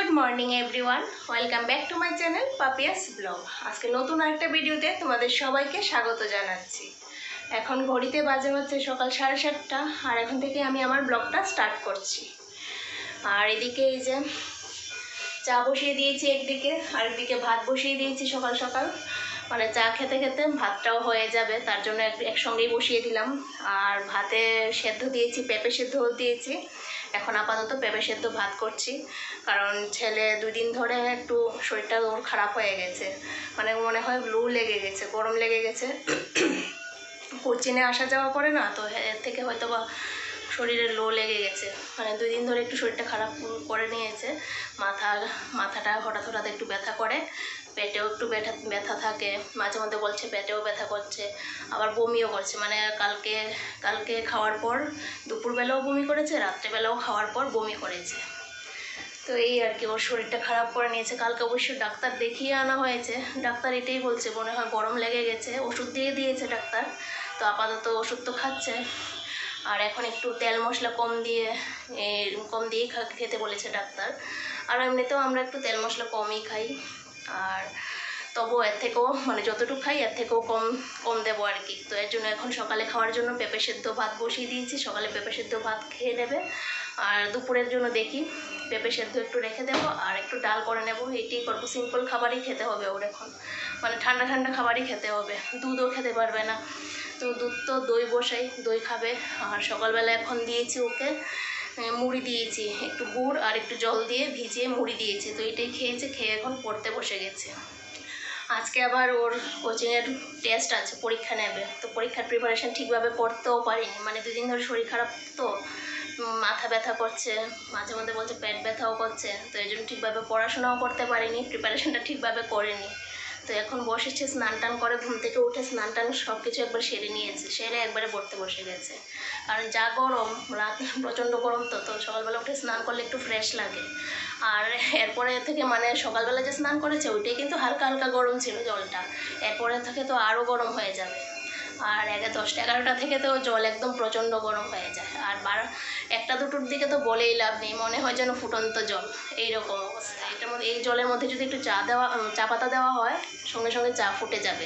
Good morning everyone, welcome back to my channel Papiya's blog. আজকে নতুন একটা ভিডিওতে তোমাদের সবাইকে স্বাগত জানাচ্ছি। এখন ঘড়িতে বাজে হচ্ছে সকাল 7:30, আর এখন থেকে আমি আমার ব্লগটা স্টার্ট করছি। আর এদিকে এই যে চা বসিয়ে দিয়েছি একদিকে, আর একদিকে ভাত বসিয়ে দিয়েছি সকাল সকাল। মানে চা খেতে খেতে ভাতটাও হয়ে যাবে, তার জন্য একসঙ্গেই বসিয়ে দিলাম। আর ভাতে সেদ্ধ দিয়েছি, পেঁপে সেদ্ধ দিয়েছি। এখন আপাতত পেঁপে সেদ্ধ ভাত করছি, কারণ ছেলে 2 দিন ধরে একটু শরীরটা ওর খারাপ হয়ে গেছে। মানে মনে হয় লু লেগে গেছে, গরম লেগে গেছে। কোচিনে আসা যাওয়া করে না, তো এর থেকে হয়তো বা শরীরে লো লেগে গেছে। মানে 2 দিন ধরে একটু শরীরটা খারাপ করে নিয়েছে। মাথাটা হঠাৎ হঠাৎ একটু ব্যথা করে, পেটেও একটু ব্যথা থাকে, মাঝে মধ্যে বলছে পেটেও ব্যথা করছে, আবার বমিও করছে। মানে কালকে খাওয়ার পর দুপুরবেলাও বমি করেছে, রাত্রেবেলাও খাওয়ার পর বমি করেছে। তো এই আর কি, ওর শরীরটা খারাপ করে নিয়েছে। কালকে অবশ্য ডাক্তার দেখিয়ে আনা হয়েছে। ডাক্তার এটাই বলছে, মনে হয় গরম লেগে গেছে। ওষুধ দিয়ে দিয়েছে ডাক্তার, তো আপাতত ওষুধ তো খাচ্ছে। আর এখন একটু তেল মশলা কম দিয়ে খেতে বলেছে ডাক্তার। আর এমনিতেও আমরা একটু তেল মশলা কমই খাই। আর তবুও এর থেকেও মানে যতটুকু খাই এর থেকেও কম দেবো আর কি। তো এর জন্য এখন সকালে খাওয়ার জন্য পেঁপে সেদ্ধ ভাত বসিয়ে দিয়েছি। সকালে পেঁপে সেদ্ধ ভাত খেয়ে নেবে। আর দুপুরের জন্য দেখি পেঁপে সেদ্ধ একটু রেখে দেবো, আর একটু ডাল করে নেবো। এইটাই করবো, সিম্পল খাবারই খেতে হবে ওর এখন। মানে ঠান্ডা ঠান্ডা খাবারই খেতে হবে, দুধও খেতে পারবে না। তো দুধ তো দই বসাই, দই খাবে। আর সকালবেলা এখন দিয়েছি ওকে মুড়ি দিয়েছি, একটু গুড় আর একটু জল দিয়ে ভিজিয়ে মুড়ি দিয়েছি। তো এটাই খেয়েছে, খেয়ে এখন পড়তে বসে গেছে। আজকে আবার ওর কোচিংয়ের টেস্ট আছে, পরীক্ষা নেবে। তো পরীক্ষার প্রিপারেশান ঠিকভাবে করতেও পারিনি। মানে 2 দিন ধরে শরীর খারাপ, তো মাথা ব্যথা করছে, মাঝে মধ্যে বলছে পেট ব্যথাও করছে। তো এই জন্য ঠিকভাবে পড়াশোনাও করতে পারিনি, প্রিপারেশানটা ঠিকভাবে করিনি। তো এখন বসেছে, স্নান টান করে ঘুম থেকে উঠে স্নান টান সব কিছু একবার সেরে নিয়েছে, সেরে একবারে পড়তে বসে গেছে। কারণ যা গরম, রাত প্রচণ্ড গরম, তো সকালবেলা উঠে স্নান করলে একটু ফ্রেশ লাগে। আর এরপরে থেকে মানে সকালবেলা যে স্নান করেছে ওইটাই কিন্তু হালকা হালকা গরম ছিল জলটা, এরপরে থেকে তো আরও গরম হয়ে যাবে। আর 10টা 11টা থেকে তো জল একদম প্রচণ্ড গরম হয়ে যায়। আর 1টা 2টোর দিকে তো বলেই লাভ নেই, মনে হয় যেন ফুটন্ত জল, এইরকম অবস্থা। এটার মধ্যে এই জলের মধ্যে যদি একটু চা পাতা দেওয়া হয়, সঙ্গে সঙ্গে চা ফুটে যাবে,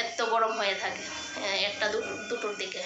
এত গরম হয়ে থাকে। 1টা 2টোর দিকে,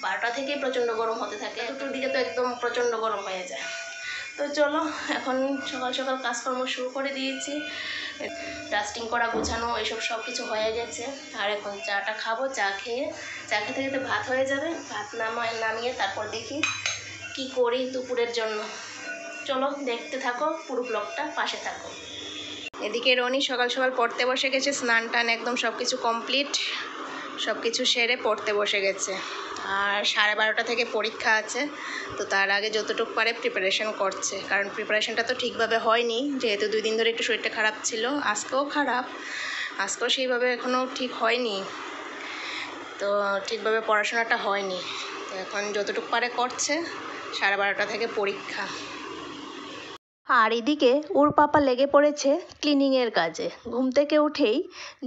12টা থেকেই প্রচণ্ড গরম হতে থাকে, 2টোর দিকে তো একদম প্রচণ্ড গরম হয়ে যায়। তো চলো, এখন সকাল সকাল কাজকর্ম শুরু করে দিয়েছি। ডাস্টিং করা, গোছানো, এইসব সব কিছু হয়ে গেছে। আর এখন চাটা খাবো, চা খেতে খেতে ভাত হয়ে যাবে। ভাত নামিয়ে তারপর দেখি কি করি দুপুরের জন্য। চলো দেখতে থাকো, পুরো ব্লগটা পাশে থাকো। এদিকে রনি সকাল সকাল পড়তে বসে গেছে, স্নান টান একদম সব কিছু কমপ্লিট, সব কিছু সেরে পড়তে বসে গেছে। আর 12:30 থেকে পরীক্ষা আছে, তো তার আগে যতটুকু পারে প্রিপারেশন করছে। কারণ প্রিপারেশনটা তো ঠিকভাবে হয়নি, যেহেতু 2 দিন ধরে একটু শরীরটা খারাপ ছিল। আজকেও খারাপ, আজকেও সেইভাবে এখনও ঠিক হয়নি, তো ঠিকভাবে পড়াশোনাটা হয়নি। তো এখন যতটুকু পারে করছে। 12:30 থেকে পরীক্ষা। আর এদিকে ওর পাপা লেগে পড়েছে ক্লিনিংয়ের কাজে। ঘুম থেকে উঠেই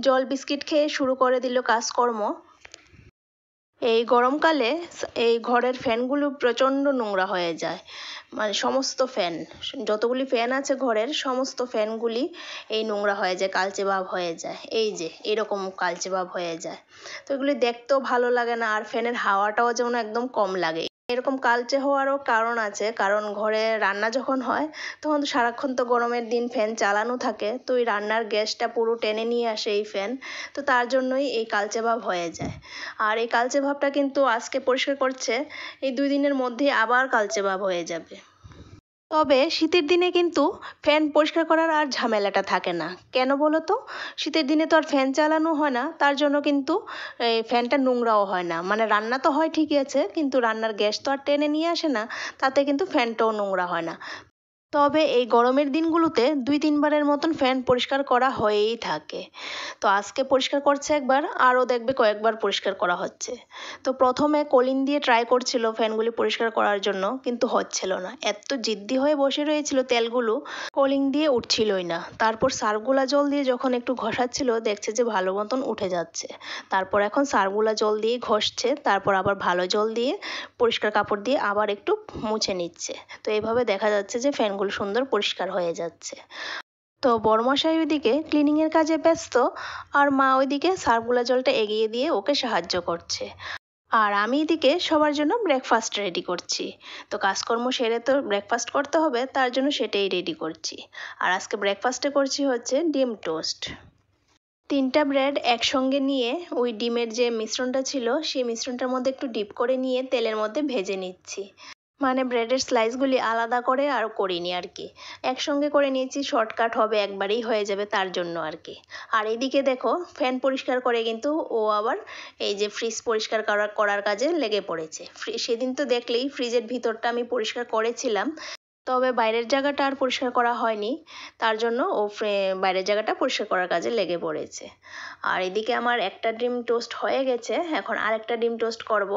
জল বিস্কিট খেয়ে শুরু করে দিল কাজকর্ম। এই গরমকালে এই ঘরের ফ্যানগুলো প্রচণ্ড নোংরা হয়ে যায়। মানে সমস্ত ফ্যান, যতগুলি ফ্যান আছে ঘরের সমস্ত ফ্যানগুলি এই নোংরা হয়ে যায়, কালচে ভাব হয়ে যায়। এই যে এরকম কালচে ভাব হয়ে যায়, তো এগুলি দেখতেও ভালো লাগে না। আর ফ্যানের হাওয়াটাও যেমন একদম কম লাগে। এরকম কালচে হওয়ারও কারণ আছে, কারণ ঘরে রান্না যখন হয় তখন তো সারাক্ষণ তো গরমের দিন ফ্যান চালানো থাকে, তো এই রান্নার গ্যাসটা পুরো টেনে নিয়ে আসে এই ফ্যান, তো তার জন্যই এই কালচে ভাব হয়ে যায়। আর এই কালচে ভাবটা কিন্তু আজকে পরিষ্কার করছে, এই 2 দিনের মধ্যে আবার কালচে ভাব হয়ে যাবে। তবে শীতের দিনে কিন্তু ফ্যান পরিষ্কার করার আর ঝামেলাটা থাকে না। কেন বলো তো? শীতের দিনে তো আর ফ্যান চালানো হয় না, তার জন্য কিন্তু এই ফ্যানটা নোংরাও হয় না। মানে রান্না তো হয় ঠিকই আছে, কিন্তু রান্নার গ্যাস তো আর টেনে নিয়ে আসে না, তাতে কিন্তু ফ্যানটাও নোংরা হয় না। তবে এই গরমের দিনগুলোতে 2-3 বারের মতন ফ্যান পরিষ্কার করা হয়েই থাকে। তো আজকে পরিষ্কার করছে একবার, আরও দেখবে কয়েকবার পরিষ্কার করা হচ্ছে। তো প্রথমে কলিন দিয়ে ট্রাই করছিল ফ্যানগুলি পরিষ্কার করার জন্য, কিন্তু হচ্ছিল না। এত জিদ্দি হয়ে বসে রয়েছিল, তেলগুলো কলিং দিয়ে উঠছিলই না। তারপর সার্ফগুলা জল দিয়ে যখন একটু ঘষাচ্ছিল, দেখছে যে ভালো মতন উঠে যাচ্ছে। তারপর এখন সার্ফগুলা জল দিয়ে ঘষছে, তারপর আবার ভালো জল দিয়ে পরিষ্কার কাপড় দিয়ে আবার একটু মুছে নিচ্ছে। তো এইভাবে দেখা যাচ্ছে যে ফ্যানগুলো আমগুলো সুন্দর পরিষ্কার হয়ে যাচ্ছে। তো বড়মশাই ওইদিকে ক্লিনিংয়ের কাজে ব্যস্ত, আর মা ওইদিকে সার্ফগুলা জলটা এগিয়ে দিয়ে ওকে সাহায্য করছে। আর আমি এদিকে সবার জন্য ব্রেকফাস্ট রেডি করছি। তো কাজকর্ম সেরে তো ব্রেকফাস্ট করতে হবে, তার জন্য সেটাই রেডি করছি। আর আজকে ব্রেকফাস্টে করছি হচ্ছে ডিম টোস্ট। 3টা ব্রেড একসঙ্গে নিয়ে ওই ডিমের যে মিশ্রণটা ছিল সেই মিশ্রণটার মধ্যে একটু ডিপ করে নিয়ে তেলের মধ্যে ভেজে নিচ্ছি। মানে ব্রেডের স্লাইসগুলি আলাদা করে আর করিনি আর কি, একসঙ্গে করে নিয়েছি, শর্টকাট হবে, একবারেই হয়ে যাবে তার জন্য আর কি। আর এইদিকে দেখো ফ্যান পরিষ্কার করে কিন্তু ও আবার এই যে ফ্রিজ পরিষ্কার করার কাজে লেগে পড়েছে। সেদিন তো দেখলেই ফ্রিজের ভিতরটা আমি পরিষ্কার করেছিলাম, তবে বাইরের জায়গাটা আর পরিষ্কার করা হয়নি, তার জন্য ও বাইরের জায়গাটা পরিষ্কার করার কাজে লেগে পড়েছে। আর এদিকে আমার একটা ডিম টোস্ট হয়ে গেছে, এখন আরেকটা ডিম টোস্ট করব।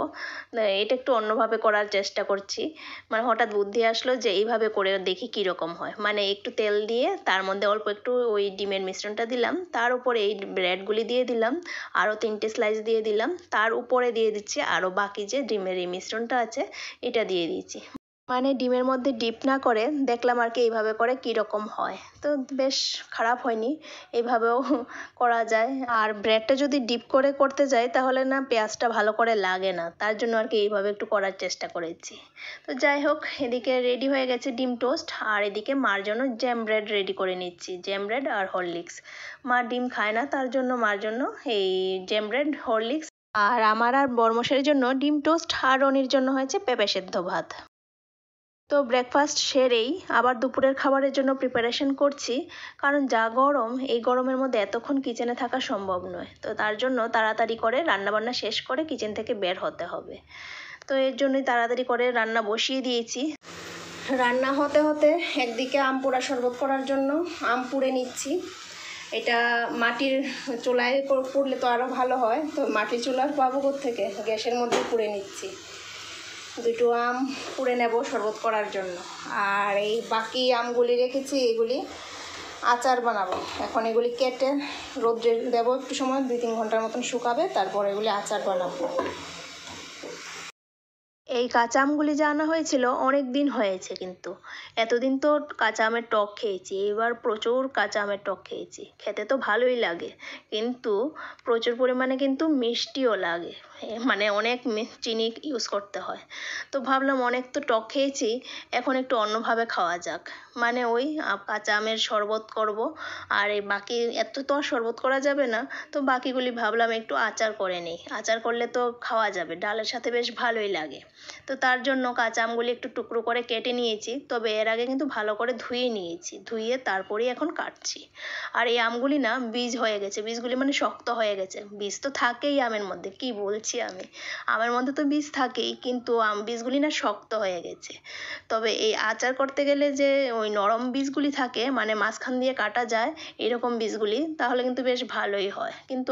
এটা একটু অন্যভাবে করার চেষ্টা করছি, মানে হঠাৎ বুদ্ধি আসলো যে এইভাবে করে দেখি কীরকম হয়। মানে একটু তেল দিয়ে তার মধ্যে অল্প একটু ওই ডিমের মিশ্রণটা দিলাম, তার উপরে এই ব্রেডগুলি দিয়ে দিলাম, আরও 3টে স্লাইস দিয়ে দিলাম, তার উপরে দিয়ে দিচ্ছি আরও বাকি যে ডিমের এই মিশ্রণটা আছে এটা দিয়ে দিয়েছি। মানে ডিমের মধ্যে ডিপ না করে দেখলাম আর কি এইভাবে করে কীরকম হয়, তো বেশ খারাপ হয়নি, এইভাবেও করা যায়। আর ব্রেডটা যদি ডিপ করে করতে যাই তাহলে না পেঁয়াজটা ভালো করে লাগে না, তার জন্য আর কি এইভাবে একটু করার চেষ্টা করেছি। তো যাই হোক, এদিকে রেডি হয়ে গেছে ডিম টোস্ট, আর এদিকে মার জন্য জ্যাম ব্রেড রেডি করে নিচ্ছি, জ্যাম ব্রেড আর হরলিক্স। মা ডিম খায় না, তার জন্য মার জন্য এই জ্যাম ব্রেড, হরলিক্স, আর আমার আর বরমশাইয়ের জন্য ডিম টোস্ট, আর রনির জন্য হয়েছে পেঁপে সেদ্ধ ভাত। তো ব্রেকফাস্ট সেরেই আবার দুপুরের খাবারের জন্য প্রিপারেশন করছি, কারণ যা গরম, এই গরমের মধ্যে এতক্ষণ কিচেনে থাকা সম্ভব নয়, তো তার জন্য তাড়াতাড়ি করে রান্নাবান্না শেষ করে কিচেন থেকে বের হতে হবে। তো এর জন্যই তাড়াতাড়ি করে রান্না বসিয়ে দিয়েছি। রান্না হতে হতে একদিকে আম পোড়া শরবত করার জন্য আম পুড়ে নিচ্ছি। এটা মাটির চুলায় পুড়লে তো আরও ভালো হয়, তো মাটির চুলার পাবো কোত্থেকে, গ্যাসের মধ্যে পুড়ে নিচ্ছি। 2টো আম পুড়ে নেব শরবত করার জন্য। আর এই বাকি আমগুলি রেখেছি, এগুলি আচার বানাবো। এখন এগুলি কেটে রোদ্রে দেবো একটু সময়, 2-3 ঘন্টার মতন শুকাবে, তারপর এগুলি আচার বানাবো। এই কাঁচা আমগুলি জানা হয়েছিল অনেক দিন হয়েছে, কিন্তু এতদিন তো কাঁচা আমের টক খেয়েছি, এবার প্রচুর কাঁচা আমের টক খেয়েছি। খেতে তো ভালোই লাগে, কিন্তু প্রচুর পরিমাণে কিন্তু মিষ্টিও লাগে, মানে অনেক চিনি ইউজ করতে হয়। তো ভাবলাম অনেক তো টক খেয়েছি, এখন একটু অন্যভাবে খাওয়া যাক, মানে ওই কাঁচা আমের শরবত করব। আর এই বাকি এত তো আর শরবত করা যাবে না, তো বাকিগুলি ভাবলাম একটু আচার করে নিই, আচার করলে তো খাওয়া যাবে, ডালের সাথে বেশ ভালোই লাগে। তো তার জন্য কাঁচা আমগুলি একটু টুকরো করে কেটে নিয়েছি, তবে এর আগে কিন্তু ভালো করে ধুয়ে নিয়েছি, ধুয়ে তারপরেই এখন কাটছি। আর এই আমগুলি না বীজ হয়ে গেছে, বীজগুলি মানে শক্ত হয়ে গেছে, বীজ তো থাকেই আমের মধ্যে, কি বলছি আমি, আমের মধ্যে তো বীজ থাকেই, কিন্তু বীজগুলি না শক্ত হয়ে গেছে। তবে এই আচার করতে গেলে যে ওই নরম বীজগুলি থাকে, মানে মাঝখান দিয়ে কাটা যায় এরকম বীজগুলি, তাহলে কিন্তু বেশ ভালোই হয়, কিন্তু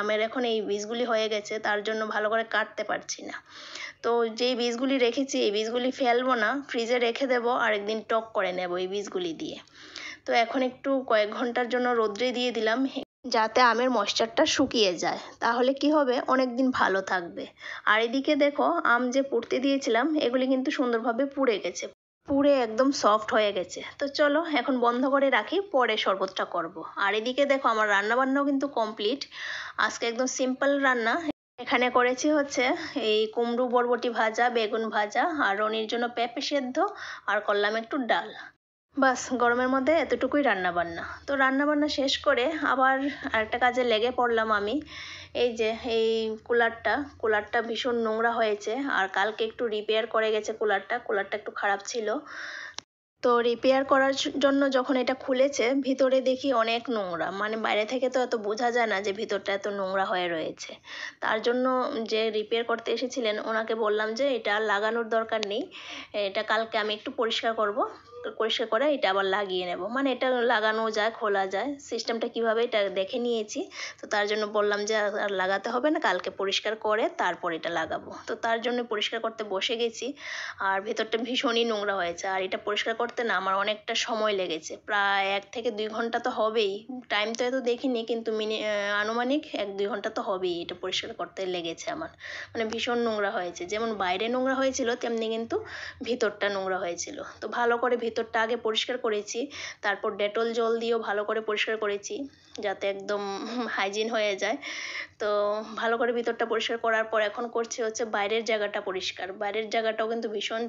আমের এখন এই বীজগুলি হয়ে গেছে, তার জন্য ভালো করে কাটতে পারছি না। তো যেই বীজগুলি রেখেছি এই বীজগুলি ফেলবো না, ফ্রিজে রেখে দেবো, আরেকদিন টক করে নেব এই বীজগুলি দিয়ে। তো এখন একটু কয়েক ঘন্টার জন্য রোদ্রে দিয়ে দিলাম, যাতে আমের ময়েশ্চারটা শুকিয়ে যায়, তাহলে কি হবে, অনেক দিন ভালো থাকবে। আর এদিকে দেখো আম যে পুড়তে দিয়েছিলাম এগুলি কিন্তু সুন্দরভাবে পুড়ে গেছে, পুড়ে একদম সফট হয়ে গেছে। তো চলো এখন বন্ধ করে রাখি, পরে শরবতটা করব। আর এদিকে দেখো আমার রান্নাবান্নাও কিন্তু কমপ্লিট, আজকে একদম সিম্পল রান্না। এখানে করেছি হচ্ছে এই কুমড়ো বরবটি ভাজা, বেগুন ভাজা, আর রনির জন্য পেঁপে সেদ্ধ, আর করলাম একটু ডাল। বাস, গরমের মধ্যে এতটুকুই রান্নাবান্না। তো রান্নাবান্না শেষ করে আবার আরেকটা কাজে লেগে পড়লাম আমি। এই যে এই কুলারটা ভীষণ নোংরা হয়েছে, আর কালকে একটু রিপেয়ার করে গেছে কুলারটা একটু খারাপ ছিল। তো রিপেয়ার করার জন্য যখন এটা খুলেছে, ভিতরে দেখি অনেক নোংরা, মানে বাইরে থেকে তো এত বোঝা যায় না যে ভিতরটা এত নোংরা হয়ে রয়েছে। তার জন্য যে রিপেয়ার করতে এসেছিলেন ওনাকে বললাম যে এটা লাগানোর দরকার নেই, এটা কালকে আমি একটু পরিষ্কার করে এটা আবার লাগিয়ে নেব, মানে এটা লাগানো যায়, খোলা যায়, সিস্টেমটা কিভাবে এটা দেখে নিয়েছি। তো তার জন্য বললাম যে আর লাগাতে হবে না, কালকে পরিষ্কার করে তারপর এটা লাগাবো। তো তার জন্য পরিষ্কার করতে বসে গেছি, আর ভেতরটা ভীষণই নোংরা হয়েছে, আর এটা পরিষ্কার করতে না আমার অনেকটা সময় লেগেছে, প্রায় 1 থেকে 2 ঘন্টা তো হবেই, টাইম তো এত দেখিনি, কিন্তু আনুমানিক 1-2 ঘন্টা তো হবেই এটা পরিষ্কার করতে লেগেছে আমার। মানে ভীষণ নোংরা হয়েছে, যেমন বাইরে নোংরা হয়েছিল তেমনি কিন্তু ভিতরটা নোংরা হয়েছিল। তো ভালো করে ভিতরটা আগে পরিষ্কার করেছি, তারপর ডেটল জল দিয়েও ভালো করে পরিষ্কার করেছি যাতে একদম হাইজিন হয়ে যায়। তো ভালো করে ভিতরটা পরিষ্কার করার পর এখন করছি হচ্ছে বাইরের জায়গাটা পরিষ্কার। বাইরের জায়গাটাও কিন্তু ভীষণ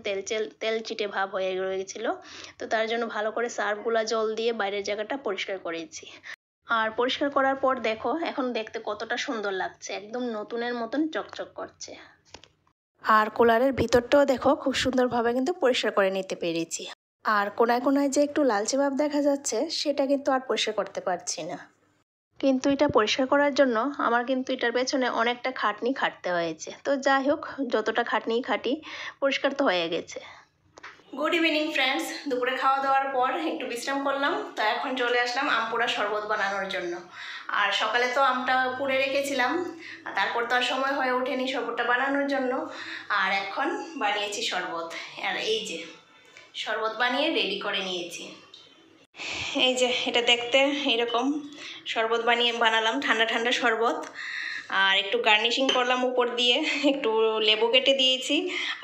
তেল চিটে ভাব হয়ে গিয়েছিলো, তো তার জন্য ভালো করে সার্ফগুলা জল দিয়ে বাইরের জায়গাটা পরিষ্কার করেছি। আর পরিষ্কার করার পর দেখো এখন দেখতে কতটা সুন্দর লাগছে, একদম নতুনের মতন চকচক করছে। আর কুলারের ভিতরটাও দেখো খুব সুন্দরভাবে কিন্তু পরিষ্কার করে নিতে পেরেছি। আর কোনায় কোনায় যে একটু লালচে ভাব দেখা যাচ্ছে সেটা কিন্তু আর পরিষ্কার করতে পারছি না। কিন্তু এটা পরিষ্কার করার জন্য আমার কিন্তু এটার পেছনে অনেকটা খাটনি খাটতে হয়েছে। তো যাই হোক, যতটা খাটনি খাটি পরিষ্কার তো হয়ে গেছে। গুড ইভিনিং ফ্রেন্ডস, দুপুরে খাওয়া দাওয়ার পর একটু বিশ্রাম করলাম, তো এখন চলে আসলাম আম পোড়া শরবত বানানোর জন্য। আর সকালে তো আমটা পুড়ে রেখেছিলাম, তারপর তো আর সময় হয়ে ওঠেনি শরবতটা বানানোর জন্য। আর এখন বানিয়েছি শরবত। আর এই যে শরবত বানিয়ে রেডি করে নিয়েছি। এই যে এটা দেখতে এরকম শরবত বানালাম, ঠান্ডা ঠান্ডা শরবত। আর একটু গার্নিশিং করলাম উপর দিয়ে, একটু লেবু কেটে দিয়েছি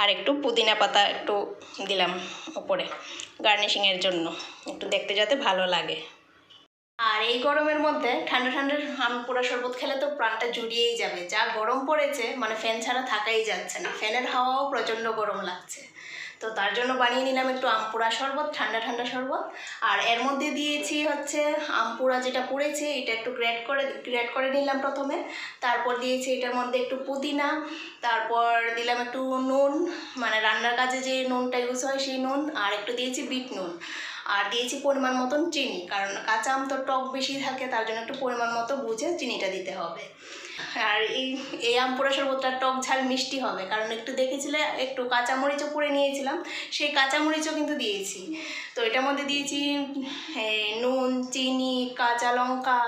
আর একটু পুদিনা পাতা একটু দিলাম উপরে গার্নিশিংয়ের জন্য, একটু দেখতে যাতে ভালো লাগে। আর এই গরমের মধ্যে ঠান্ডা ঠান্ডা আম পোড়া শরবত খেলে তো প্রাণটা জুড়িয়েই যাবে। যা গরম পড়েছে, মানে ফ্যান ছাড়া থাকাই যাচ্ছে না, ফ্যানের হাওয়াও প্রচণ্ড গরম লাগছে। তো তার জন্য বানিয়ে নিলাম একটু আম পোড়া শরবত, ঠান্ডা ঠান্ডা শরবত। আর এর মধ্যে দিয়েছি হচ্ছে আম পোড়া যেটা পুড়েছে এটা একটু গ্রেট করে নিলাম প্রথমে, তারপর দিয়েছি এটার মধ্যে একটু পুদিনা, তারপর দিলাম একটু নুন, মানে রান্নার কাজে যে নুনটা ইউজ হয় সেই নুন, আর একটু দিয়েছি বিট নুন, আর দিয়েছি পরিমাণ মতন চিনি, কারণ কাঁচা আম তো টক বেশি থাকে, তার জন্য একটু পরিমাণ মতো বুঝে চিনিটা দিতে হবে। আর এই আম পোড়া শরবতটা টক ঝাল মিষ্টি হবে, কারণ একটু দেখেছিলে একটু কাঁচামরিচও পুড়ে নিয়েছিলাম, সেই কাঁচামরিচও কিন্তু দিয়েছি। তো এটার মধ্যে দিয়েছি নুন, চিনি, কাঁচা লঙ্কা,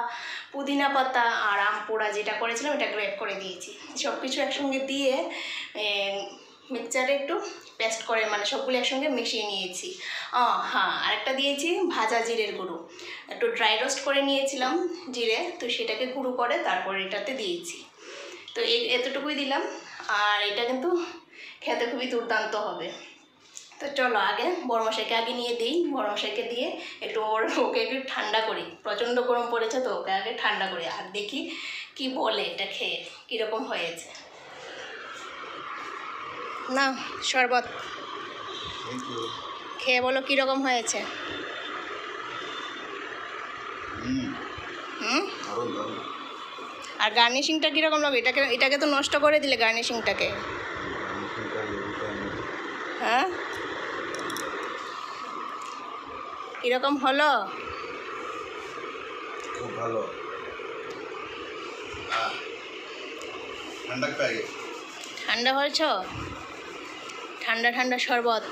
পুদিনা পাতা আর আম পোড়া যেটা করেছিলাম এটা গ্রেট করে দিয়েছি। সব কিছু একসঙ্গে দিয়ে মিক্সচারে একটু পেস্ট করে, মানে সবগুলো একসঙ্গে মিশিয়ে নিয়েছি। হ্যাঁ, আরেকটা দিয়েছি ভাজা জিরের গুঁড়ো, একটু ড্রাই রোস্ট করে নিয়েছিলাম জিরে, তো সেটাকে গুঁড়ো করে তারপর এটাতে দিয়েছি। তো এতটুকুই দিলাম, আর এটা কিন্তু খেতে খুবই দুর্দান্ত হবে। তো চলো আগে বড়মশাইকে আগে নিয়ে দিই, বড়মশাইকে দিয়ে একটু ওকে একটু ঠান্ডা করি, প্রচণ্ড গরম পড়েছে তো ওকে আগে ঠান্ডা করি, আর দেখি কি বলে এটা খেয়ে কীরকম হয়েছে। না শরবত খেয়ে বলো কীরকম হয়েছে। আর গার্নিশিংটা কীরকম লাগবে? এটাকে তো নষ্ট করে দিলে গার্নিশিংটাকে। হ্যাঁ, কীরকম হলো? খুব ভালো। ঠান্ডা হয়েছ? ঠান্ডা ঠান্ডা শরবত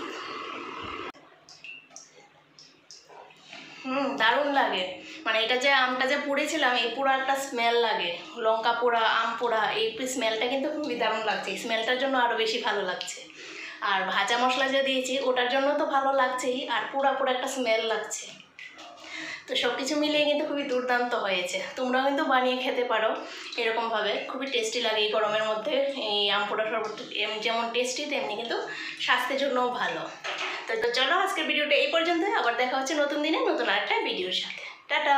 দারুণ লাগে। মানে এটা যে আমটা যে পুড়েছিলাম, এই পুরো একটা স্মেল লাগে, লঙ্কা পোড়া, আম পোড়া, এই স্মেলটা কিন্তু খুবই দারুণ লাগছে। এই স্মেলটার জন্য আরও বেশি ভালো লাগছে। আর ভাজা মশলা যে দিয়েছি ওটার জন্য তো ভালো লাগছেই, আর পুরা একটা স্মেল লাগছে। তো সব কিছু মিলিয়ে কিন্তু খুবই দুর্দান্ত হয়েছে। তোমরাও কিন্তু বানিয়ে খেতে পারো এরকমভাবে, খুবই টেস্টি লাগে এই গরমের মধ্যে। এই আম পোড়া শরবত যেমন টেস্টি, তেমনি কিন্তু স্বাস্থ্যের জন্যও ভালো। তো চলো আজকের ভিডিওটা এই পর্যন্ত, আবার দেখা হচ্ছে নতুন দিনে নতুন আরেকটা ভিডিওর সাথে। টাটা।